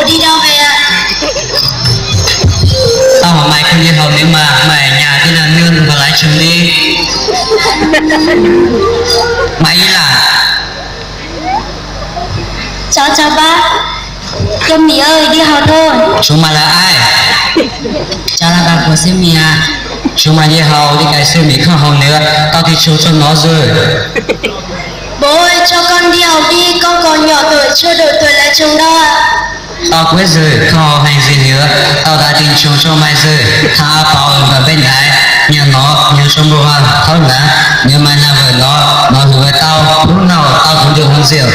đi đâu về ạ? Tao mà mày không đi học nếu mà mày ở nhà thì là nương và lái trường đi. Mày đi làm. Chào bác. Em Mỹ ơi, đi học thôi. Chúng mày là ai? Cháu là bạn của sư Mỹ à. Chúng mày đi học thì cái sư Mỹ không học nữa. Tao thì chú cho nó rồi. Bố ơi, cho con đi học đi. Con còn nhỏ tuổi, chưa đủ tuổi lấy chồng đâu ạ. Tao quyết rồi, không học hành gì nữa. Tao đã tìm chú cho mày rồi. Thằng A Bảo ở bên này. Nhà nó như trong đồ hàng thôi nè. Nếu mày là vợ nó hứa với tao. Lúc nào tao cũng được uống rượu.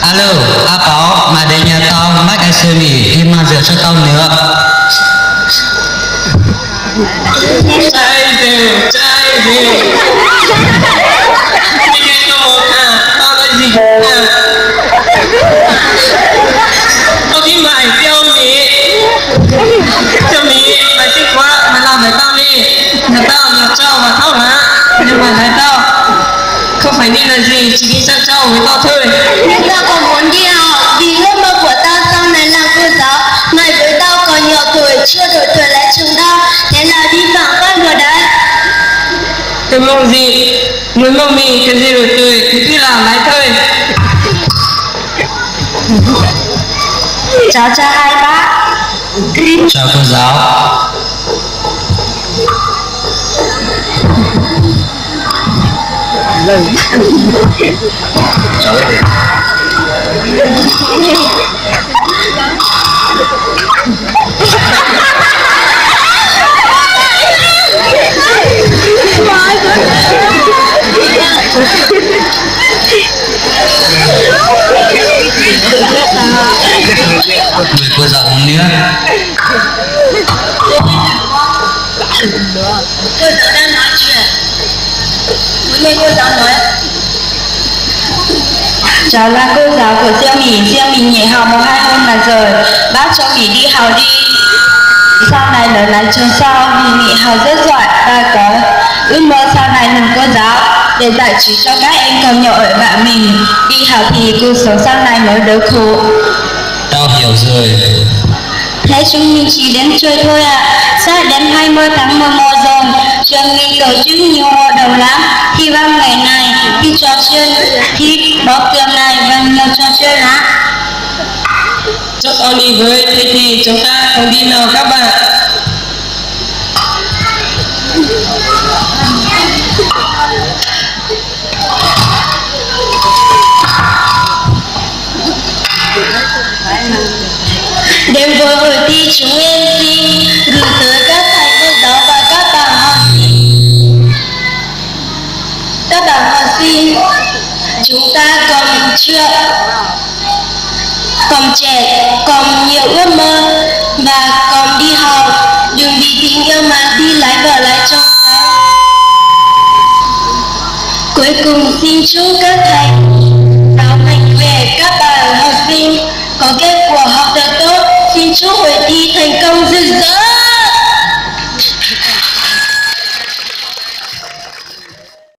Alo, A Bảo, mà đến nhà tao mách cái sư Mỹ thì mang rượu cho tao nữa. Trai rượu. Đi nghe nó một à, tao nói gì à. Tao đi mày theo Mỹ. Theo Mỹ, mày thích quá, mày làm với tao đi. Nhà tao nhà trao và thao hả. Nhưng mà nói tao không phải đi là gì, chỉ đi sang trao với tao thôi. Nhưng tao còn muốn đi học, vì ước mơ của tao sau này là cô giáo. Mày với tao còn nhỏ tuổi, chưa đủ tuổi lấy chồng đâu. Thế là đi phẳng phát rồi đấy. Cái mong gì, người mong mình cái gì đổi tuổi thì cứ làm lái thôi. Cháu cho hai bác. Chào cô giáo. Cháu ơi. Người cô giáo uống nữa. Cô giáo đang nói chuyện. Muốn nghe cô giáo nói. Cháu là cô giáo của Diêu Mỹ nghỉ học 1-2 hôm là rồi. Bác cho Mỹ đi học đi. Sau này lớn lên trường sau, Mỹ học rất giỏi và có ước mơ sau này làm cô giáo để giải trí cho các em còn nhỏ ở bạn mình. Đi học thì cuộc sống sau này mới đỡ khổ. Tao hiểu rồi. Thế chúng mình chỉ đến chơi thôi ạ. Sắp đến 20 tháng 11 rồi. Trường mình tổ chức nhiều hoạt động lắm. Thi văn ngày này, thi trò chơi, thi bóng cười này và nhiều trò chơi lắm. Cho con đi với, thế thì chúng ta cùng đi nào các bạn. Đêm vừa hội thi chúng em xin gửi tới các thầy cô giáo và các bạn học sinh. Các bạn học sinh, chúng ta còn chưa, còn trẻ, còn nhiều ước mơ và còn đi học. Đừng vì tình yêu mà đi lấy vợ lấy chồng. Cuối cùng xin chúc các thầy giáo mạnh khỏe, các bạn học sinh có kết quả học tập tốt. Xin chúc hội thi thành công rực rỡ.